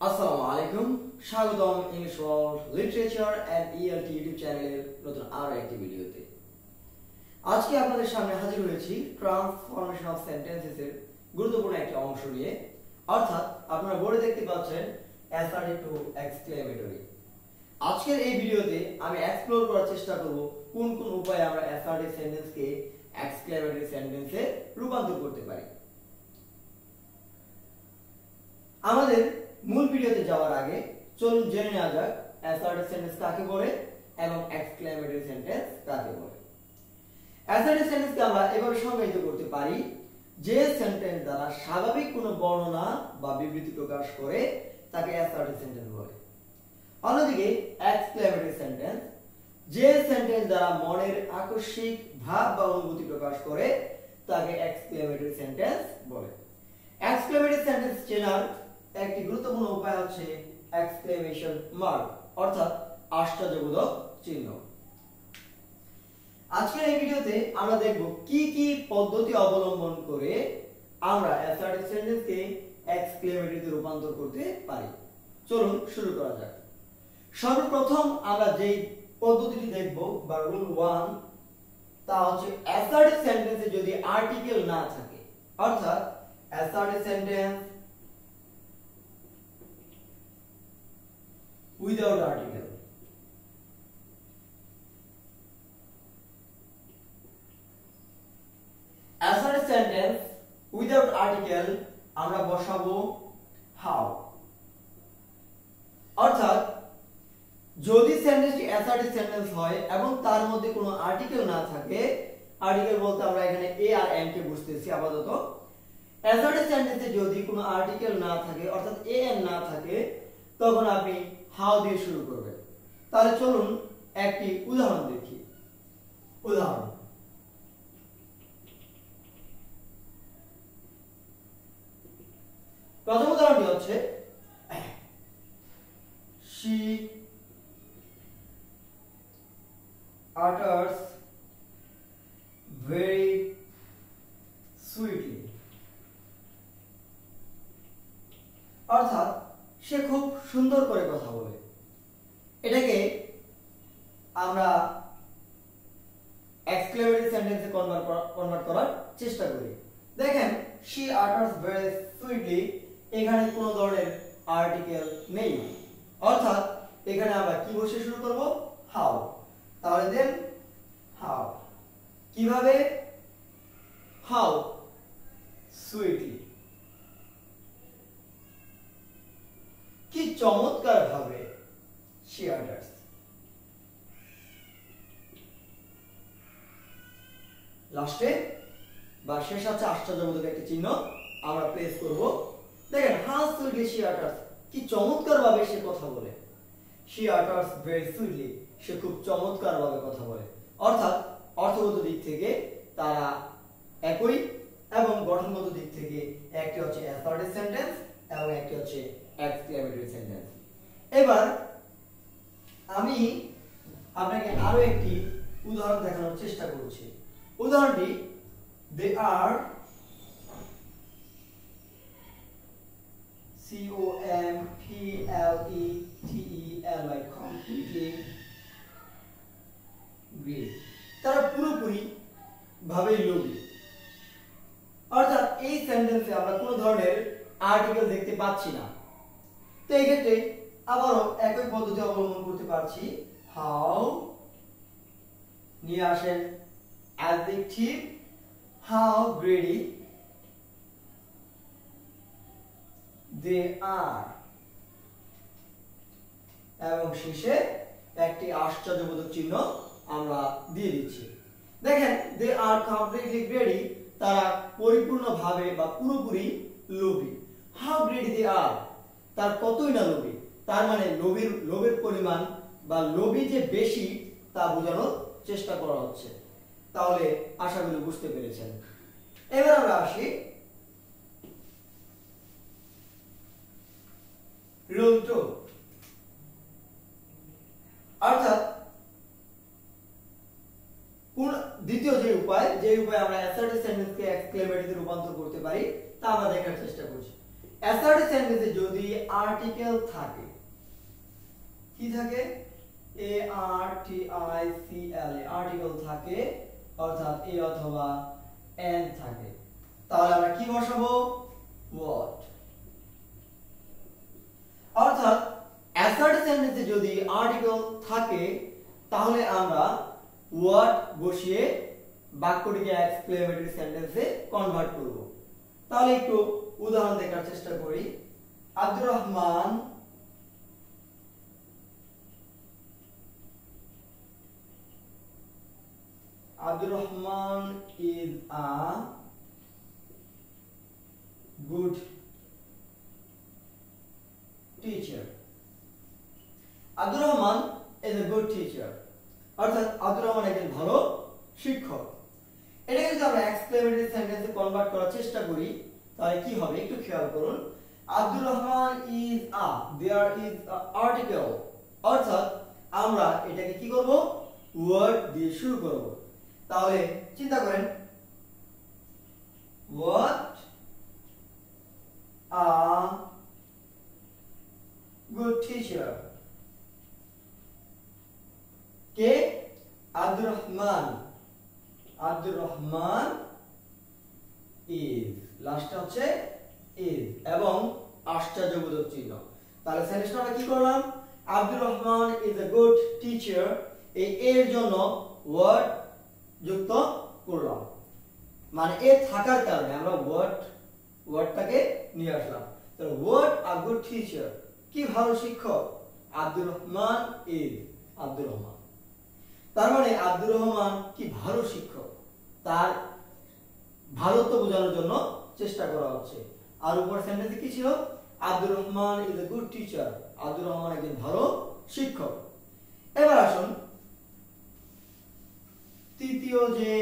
আসসালামু আলাইকুম, স্বাগতম English world literature and ELT YouTube চ্যানেলের নতুন আরো একটি ভিডিওতে। আজকে আপনাদের সামনে হাজির হয়েছি ট্রান্সফরমেশন অফ সেন্টেন্সেস এর গুরুত্বপূর্ণ একটি অংশ নিয়ে, অর্থাৎ আপনারা বোর্ডে দেখতে পাচ্ছেন অ্যাসার্টিভ টু এক্সক্লেমেটরি। আজকের এই ভিডিওতে আমি এক্সপ্লোর করার চেষ্টা করব কোন কোন উপায়ে আমরা অ্যাসার্টিভ সেন্টেন্সকে এক্সক্লেমেটরি সেন্টেন্সে রূপান্তর করতে পারি। আমাদের মূল ভিডিওতে যাওয়ার আগে চলুন জেনে নেওয়া যাক অ্যাসার্টিভ সেন্টেন্স কাকে বলে এবং এক্সক্লেমেটরি সেন্টেন্স কাকে বলে। অ্যাসার্টিভ সেন্টেন্সকে আমরা এভাবে সংজ্ঞায়িত করতে পারি যে সেন্টেন্স দ্বারা স্বাভাবিক কোনো বর্ণনা বা বিবৃতি প্রকাশ করে তাকে অ্যাসার্টিভ সেন্টেন্স বলে। অন্যদিকে এক্সক্লেমেটরি সেন্টেন্স যে সেন্টেন্স দ্বারা মনের আকস্মিক ভাব বা অনুভূতি প্রকাশ করে তাকে এক্সক্লেমেটরি সেন্টেন্স বলে। এক্সক্লেমেটরি সেন্টেন্স চেনার একটি গুরুত্বপূর্ণ উপায় হচ্ছে এক্সক্লেমেশন মার্ক, অর্থাৎ আশ্চর্যবোধক চিহ্ন। আজকের এই ভিডিওতে আমরা দেখব কি কি পদ্ধতি অবলম্বন করে আমরা অ্যাসার্টিভ সেন্টেন্সকে এক্সক্লেমেটরিতে রূপান্তর করতে পারি। চলুন শুরু করা যাক। সর্বপ্রথম আমরা যেই পদ্ধতিটি দেখব বা রুল 1, তা হচ্ছে অ্যাসার্টিভ সেন্টেন্সে যদি আর্টিকেল না থাকে, অর্থাৎ assertive sentence without article, assertive sentence without article আমরা বসাবো how, অর্থাৎ যদি সেন্টেন্সটি অ্যাসার্টিভ সেন্টেন্স হয় এবং তার মধ্যে কোনো আর্টিকেল না থাকে, আর্টিকেল বলতে আমরা এখানে এ আর এম কে বুঝতেছি আপাতত। অ্যাসার্টিভ সেন্টেন্সে যদি কোনো আর্টিকেল না থাকে, অর্থাৎ এ এম না থাকে, তখন আপনি হাউ দিয়ে শুরু করবেন। তাহলে চলুন একটি উদাহরণ দেখি। উদাহরণ, প্রথম উদাহরণটি হচ্ছে she utters very sweetly, অর্থাৎ সে খুব সুন্দর করে কথা বলে। এটাকে আমরা এক্সক্লেমেটরি সেন্টেন্সে কনভার্ট করার চেষ্টা করি। দেখেন she utters very sweetly, এখানে কোনো ধরনের আর্টিকেল নেই, অর্থাৎ এখানে আমরা কি বসে শুরু করব? হাউ। তাহলে দেন হাউ, কিভাবে? হাউ সুইটলি, কি চমৎকার ভাবে she utters। লাস্টে বা শেষ আছে আশ্চর্যবোধক একটি চিহ্ন আমরা প্লেস করব। দেখেন how sweetly she utters, কি চমৎকার ভাবে সে কথা বলে। she utters very sweetly, সে খুব চমৎকার ভাবে কথা বলে। অর্থাৎ অর্থগত দিক থেকে তারা একই এবং গঠনগত দিক থেকে একটি হচ্ছে অ্যাসার্টিভ সেন্টেন্স এবং একটি হচ্ছে এক্সক্লেমেটরি সেন্টেন্স। এবার আমি আপনাকে আরো একটি উদাহরণ দেখানোর চেষ্টা করছি। উদাহরণটি, they are completely completely great, তারা পুরোপুরি ভাবে লোভী। অর্থাৎ এই সেন্টেন্সে আমরা কোনো ধরনের আর্টিকেল দেখতে পাচ্ছি না। তো এই ক্ষেত্রে আবারও একই পদ্ধতি অবলম্বন করতে পারছি। হাউ নিয়ে আসেন অ্যাডজেক্টিভ, হাউ গ্রেডি দে আর, এবং শেষে একটি আশ্চর্যবোধক চিহ্ন আমরা দিয়ে দিচ্ছি। দেখেন দে আর কমপ্লিটলি গ্রেডি, তারা পরিপূর্ণভাবে বা পুরোপুরি লোভী। হাউ গ্রেডি দে আর, তার কতই না লোভী, তার মানে লোভের পরিমাণ বা লোভী যে বেশি তা বোঝানোর চেষ্টা করা হচ্ছে। তাহলে আশা করি বুঝতে পেরেছেন। এবার আমরা আসি রুল 2, অর্থাৎ দ্বিতীয় যে উপায় আমরা অ্যাসার্টিভ সেন্টেন্সকে এক্সক্লেমেটরিতে রূপান্তর করতে পারি তা আমরা দেখার চেষ্টা করছি। অ্যাসার্টিভ সেন্টেন্সে যদি আর্টিকেল থাকে, কি থাকে, A R T I C L E, article থাকে অর্থাৎ এ অথবা এন থাকে, তাহলে আমরা কি বসাবো, what। অর্থাৎ অ্যাসার্টিভ সেন্টেন্সে যদি আর্টিকেল থাকে তাহলে আমরা what বসিয়ে বাক্যটিকে এক্সক্লেমেটরি সেন্টেন্সে কনভার্ট করব। তাহলে একটু উদাহরণ দেখার চেষ্টা করি। Abdur Rahman is a good teacher। Abdur Rahman is a good teacher, অর্থাৎ আব্দুর রহমান একজন ভালো শিক্ষক। এটাকে যদি আমরা এক্সক্লেমেটরি সেন্টেন্সে কনভার্ট করার চেষ্টা করি তাহলে কি হবে একটু খেয়াল করুন। Abdur Rahman is a, there is a article, অর্থাৎ আমরা এটাকে কি করব, ওয়ার্ড দিয়ে শুরু করব। তাহলে চিন্তা করেন, what a good teacher, K, Abdur Rahman, Abdur Rahman is, লাস্টটা হচ্ছে is এবং আশ্চর্যবোধক চিহ্ন। তাহলে সেন্টেন্সটা আমরা কি করলাম, Abdur Rahman is a good teacher, এই এর জন্য ওয়ার্ড যুক্ত করলাম, মানে এ থাকার কারণে আমরা ওয়ার্ডটাকে নিয়ে আসলাম। তাহলে what a good teacher, কি ভালো শিক্ষক, আব্দুর রহমান is, আব্দুর রহমান। তার মানে আব্দুর রহমান কি ভালো শিক্ষক, তার ভালোত্ব বোঝানোর জন্য চেষ্টা করা হচ্ছে। আর উপর সেন্টেন্সে কি ছিল, Abdur Rahman is a good teacher, Abdur Rahman একজন ভালো শিক্ষক। এবার আসুন তৃতীয় যে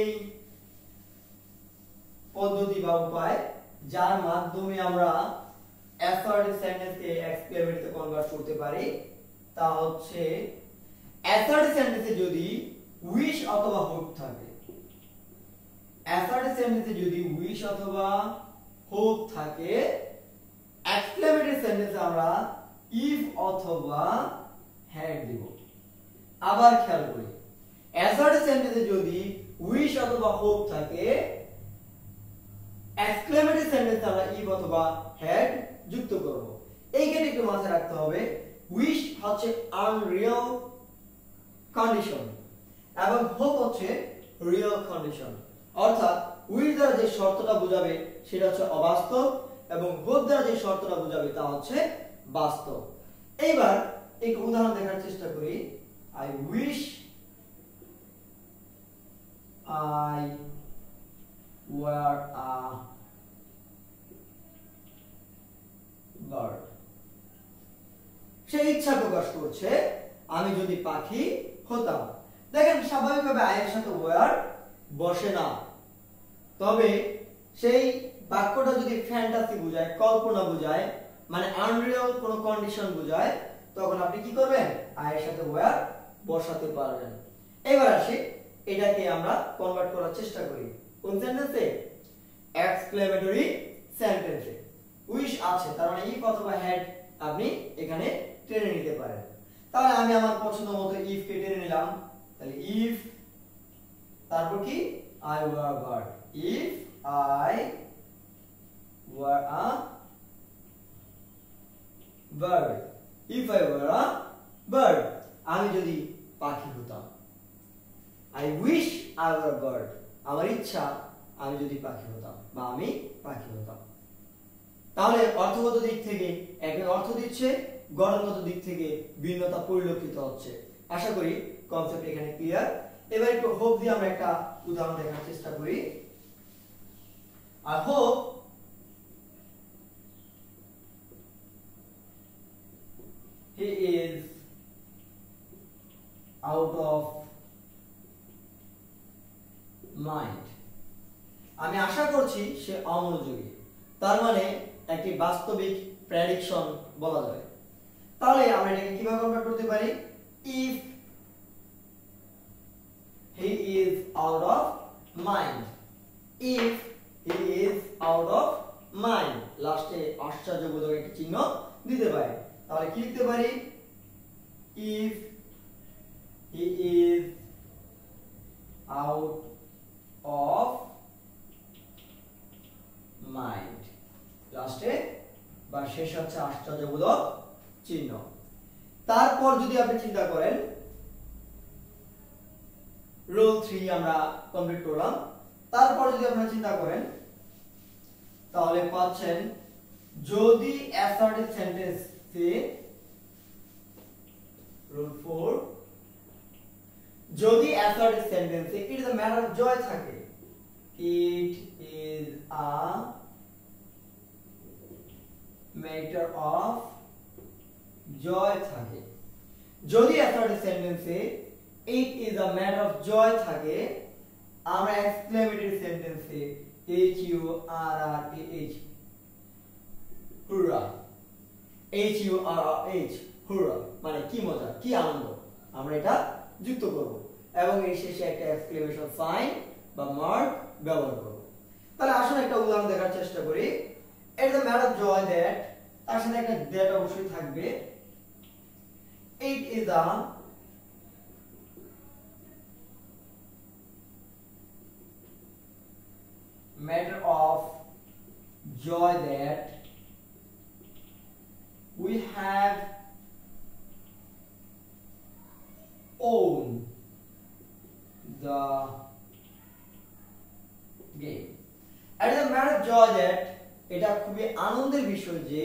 পদ্ধতি বা উপায় যার মাধ্যমে আমরা অ্যাসার্টিভ সেন্টেন্সকে এক্সক্লেমেটরিতে কনভার্ট করতে পারি তা হচ্ছে অ্যাসার্টিভ সেন্টেন্সে যদি উইশ অথবা হোপ থাকে, অ্যাসার্টিভ সেন্টেন্সে যদি উইশ অথবা হোপ থাকে, এক্সক্লেমেটরি সেন্টেন্সে আমরা ইফ অথবা হ্যাড দিব। আবার খেয়াল করি, অ্যাসার্টিভ সেন্টেন্সে যদি উইশ অথবা হোপ থাকে, এক্সক্লেমেটরি সেন্টেন্সে আমরা ইফ অথবা হ্যাড যুক্ত করব। এইখানে একটু মাথায় রাখতে হবে, উইশ হচ্ছে আনরিয়াল কন্ডিশন এবং হোপ হচ্ছে রিয়েল কন্ডিশন। অর্থাৎ উইশ দ্বারা যে শর্তটা বোঝাবে সেটা হচ্ছে অবাস্তব এবং হোপ দ্বারা যে শর্তটা বোঝাবে তা হচ্ছে বাস্তব। এইবার এক উদাহরণ দেখার চেষ্টা করি। I wish I were a bird। সে ইচ্ছা প্রকাশ করছে আমি যদি পাখি হতাম। দেখেন স্বাভাবিকভাবে আয়ের সাথে ওয়ার বসে না, তবে সেই বাক্যটা যদি ফ্যান্টাসি বোঝায়, কল্পনা বোঝায়, মানে আনরিয়াল কোনো কন্ডিশন বোঝায়, তখন আপনি কি করবেন, আয়ের সাথে ওয়ার বসাতে পারবেন। এবার আসি এটাকে আমরা কনভার্ট করার চেষ্টা করি কোন সেন্টেন্সে, এক্সক্লেমেটরি সেন্টেন্সে। উইশ আছে তার মানে ইফ অথবা হ্যাড আপনি এখানে টেনে নিতে পারেন। তাহলে আমি আমার পছন্দ মতো ইফ কে টেনে নিলাম। তাহলে ইফ তারপর কি, I were a bird, if I were a bird, if I were a bird, আমি যদি পাখি হতাম। I wish I were a bird, আমার ইচ্ছা আমি যদি পাখি হতাম বা আমি পাখি হতাম। তাহলে অর্থগত দিক থেকে একই অর্থ দিচ্ছে, গঠনগত দিক থেকে ভিন্নতা পরিলক্ষিত হচ্ছে। আশা করি কনসেপ্ট এখানে ক্লিয়ার। এবার একটু হোপ দিয়ে আমরা একটা উদাহরণ দেখার চেষ্টা করি। I hope he is out of mind, আমি আশা করছি সে অমনোযোগী। তার মানে একটি বাস্তবিক প্রেডিকশন বলা যায়। তাহলে আমরা এটাকে কিভাবে কনভার্ট করতে পারি, if he is out of mind, if he is out of mind, লাস্টে আশ্চর্যবোধক একটা চিহ্ন দিতে পারি। তাহলে কি লিখতে পারি? If he is out of mind, লাস্টে বা শেষ হচ্ছে আশ্চর্যবোধক চিহ্ন। তারপর যদি আপনি চিন্তা করেন, রুল 3 আমরা কমপ্লিট করলাম। তারপর যদি আপনারা চিন্তা করেন তাহলে পাচ্ছেন যদি অ্যাসার্টিভ সেন্টেন্সে রুল 4 যদি অ্যাসার্টিভ সেন্টেন্সে it is a matter of joy থাকে, it is a matter of joy থাকে, যদি অ্যাসার্টিভ সেন্টেন্সে it is a matter of joy থাকে, আমরা এক্সক্লেমেটরি সেন্টেন্সে H U R R H hurrah, H U R R H hurrah মানে কি মজা, কি আনন্দ, আমরা এটা যুক্ত করব এবং এর শেষে একটা এক্সক্লেমেশন সাইন বা মার্ক ব্যবহার করব। তাহলে আসলে একটা উদাহরণ দেখার চেষ্টা করি। It is a matter of joy that, তার সাথে একটা দ্যাট অবশ্যই থাকবে। ইট ইজ আ matter of joy that we have owned the game. It is a matter of joy that এটা খুবই আনন্দের বিষয় যে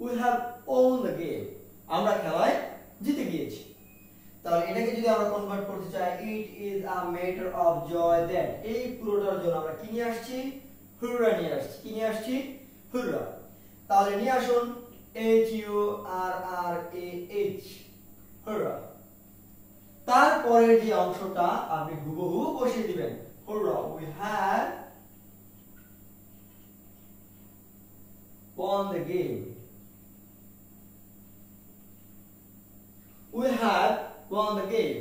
we have owned the game, আমরা খেলায় জিতে গিয়েছি। তাহলে এটাকে যদি আমরা কনভার্ট করতে চাই, it is a matter of joy that, এই পুরোটার জন্য আমরা কি নিয়ে আসছি? হুররা নিয়ে আসছি। কি নিয়ে আসছি? হুররা। তাহলে নিয়ে আসুন H U R R A H hurrah. তারপরের যে অংশটা আপনি হুবহু বসিয়ে দিবেন, hurrah we have won the game, we have won the game,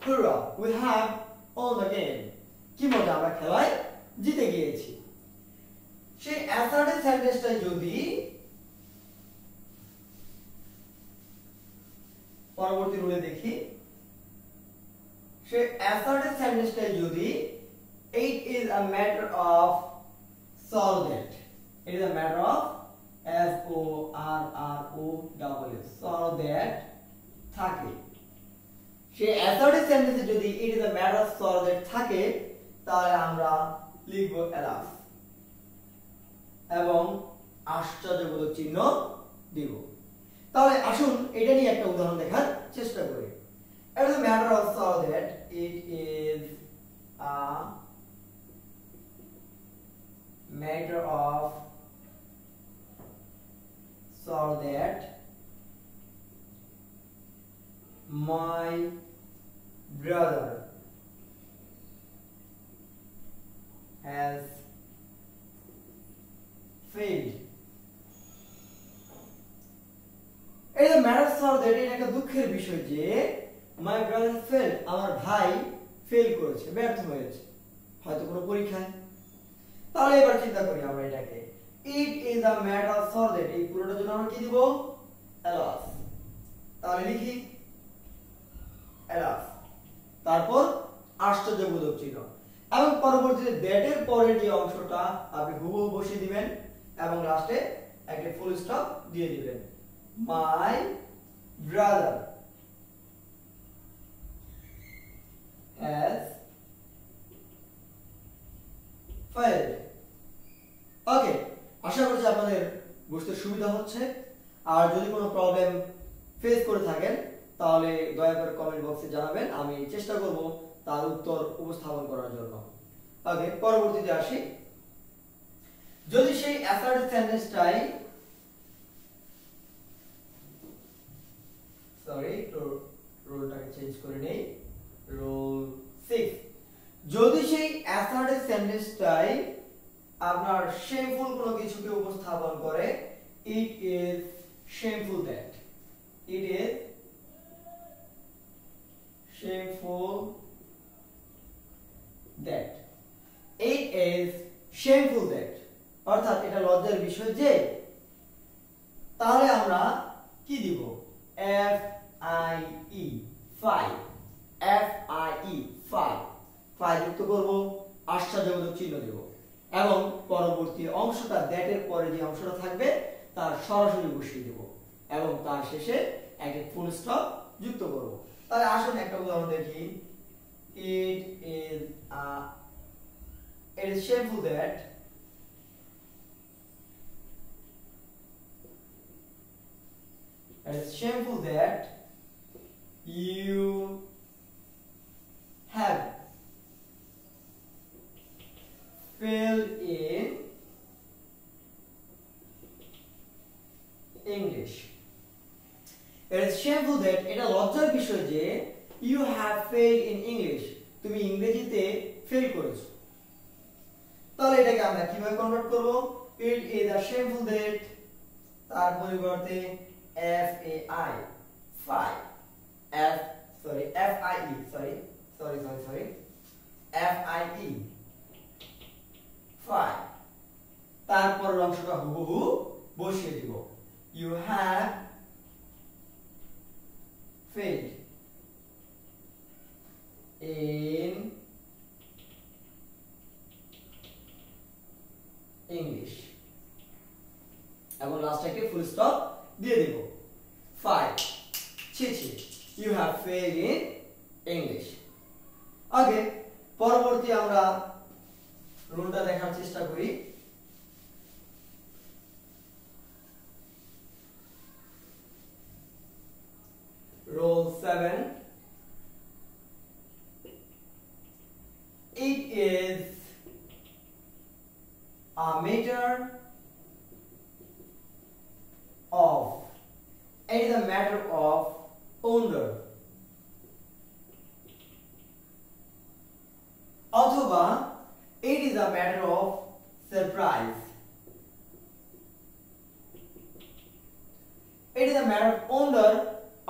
hurrah we have won the game, কি মজা, আমরা খেলায় জিতে গিয়েছি। সেই অ্যাসার্টিভ সেন্টেন্সটা যদি পরবর্তী রুলে দেখি, সেই অ্যাসার্টিভ সেন্টেন্সটা যদি it is a matter of solvent, it is a matter of S O R R O W solvent থাকে, সেই অ্যাসার্টিভ সেন্টেন্সে যদি it is a matter of solvent থাকে, তাহলে আমরা লিখব alas এবং আশ্চর্যবোধক চিহ্ন দিব। তাহলে আসুন এটা নিয়ে একটা উদাহরণ দেখার চেষ্টা করি। It is a matter of solvent, it is a matter of solvent my brother has failed. এটা ম্যাটার সর দ্যাট, এটা একটা দুঃখের বিষয় যে মাই ব্রাদার ফেল, আমার ভাই ফেল করেছে, ব্যর্থ হয়েছে হয়তো কোনো পরীক্ষায়। তাহলে এবার চিন্তা করি আমরা এটাকে, it is a matter of সর দ্যাট, এই পুরোটার জন্য আমরা কি দিব? অ্যালাস। তাহলে লিখি অ্যালাস, তারপর আশ্চর্যবোধক চিহ্ন এবং পরবর্তীতে দ্যাটের পরের যে অংশটা আপনি হুবহু বসিয়ে দিবেন এবং লাস্টে একটা ফুল স্টপ দিয়ে দিবেন। My brother has failed. ওকে, আশা করছি আপনাদের বুঝতে সুবিধা হচ্ছে। আর যদি কোনো প্রবলেম ফেস করে থাকেন তাহলে দয়া করে কমেন্ট বক্সে জানাবেন, আমি চেষ্টা করব তার উত্তর উপস্থাপন করার জন্য। ওকে, পরবর্তীতে আসি। যদি সেই অ্যাসার্টিভ সেন্টেন্সটাই রোলটাকে চেঞ্জ করে নেই, রোল 6, যদি সেই অ্যাসার্টিভ সেন্টেন্সটাই আপনার শেমফুল কোনো কিছুকে উপস্থাপন করে, it is shameful that, it is shameful that, it is shameful that. অর্থাৎ এটা লজ্জার বিষয় যে, তাহলে আমরা কি দিব? F I E, fie. F I E, fie. Fie যুক্ত করব, আশ্চর্যবোধক চিহ্ন দেব এবং পরবর্তী অংশটা দ্যাট এর পরে যে অংশটা থাকবে তার সরাসরি বসিয়ে দেব এবং তার শেষে একটা ফুল স্টপ যুক্ত করব। তাহলে আসুন একটা উদাহরণ দেখি। It is shameful that you have failed in English. It is shameful that, এটা লজ্জার বিষয় যে you have failed in English, তুমি ইংরেজিতে ফেল করেছো। তাহলে এটাকে আমরা কিভাবে কনভার্ট করব? It is a shameful that, তার পরিবর্তে f a i, fi, f i e, sorry f i e, fi, তারপরের অংশটা হুবহু বসিয়ে দিব। You have failed in English এবং লাস্টটাকে ফুল স্টপ দিয়ে দেব। 5 ছি you have failed in English. ওকে, পরবর্তী আমরা রুলটা দেখার চেষ্টা করি। Rule 7. It is a matter of honor অথবা it is a matter of surprise. It is a matter of honor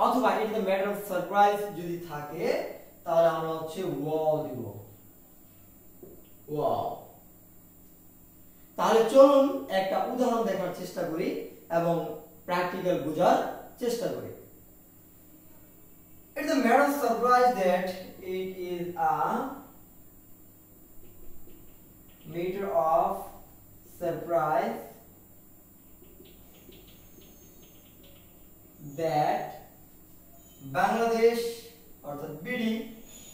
অথবা it is a matter of surprise যদি থাকে তাহলে আমরা হচ্ছে wow দিব। wow। তাহলে চলুন একটা উদাহরণ দেখার চেষ্টা করি এবং প্র্যাকটিক্যাল বোঝার চেষ্টা করি। It is a matter of surprise that it is a matter of surprise that Bangladesh অর্থাৎ BD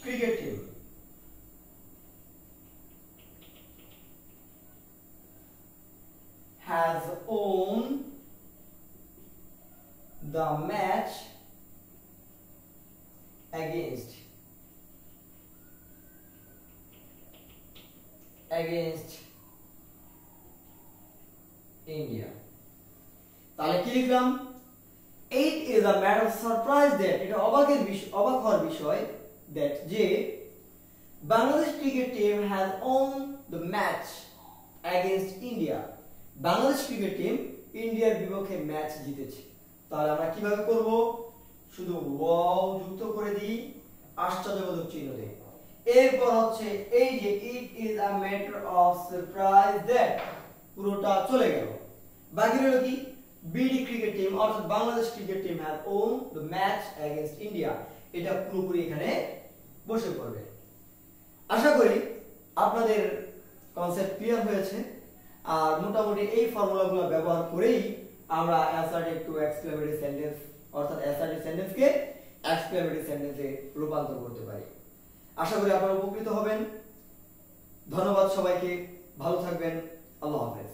cricket team has won the match against India. তাহলে কি লিখলাম? It is a matter of surprise that, এটা অবাক হওয়ার বিষয় that যে Bangladesh cricket team has won the match against India. Bangladesh cricket team ইন্ডিয়ার বিপক্ষে ম্যাচ জিতেছে। তাহলে আমরা কিভাবে করব? শুধু wow যুক্ত করে দিই, আশ্চর্যবোধক চিহ্ন দেই। এরপর হচ্ছে এই যে it is a matter of surprise that, পুরোটা চলে গেল। বাকি রইল কি? বিডি ক্রিকেট টিম অর্থাৎ Bangladesh cricket team has won the match against India, এটা পুরোপুরি এখানে বসে পড়বে। আশা করি আপনাদের কনসেপ্ট ক্লিয়ার হয়েছে। আর মোটামুটি এই ফর্মুলাগুলো ব্যবহার করেই আমরা অ্যাসার্টিভ টু এক্সক্লেমেটরি সেন্টেন্স অর্থাৎ অ্যাসার্টিভ সেন্টেন্সকে এক্সক্লেমেটরি সেন্টেন্সে রূপান্তর করতে পারি। আশা করি আপনারা উপকৃত হবেন। ধন্যবাদ সবাইকে, ভালো থাকবেন। আল্লাহ হাফেজ।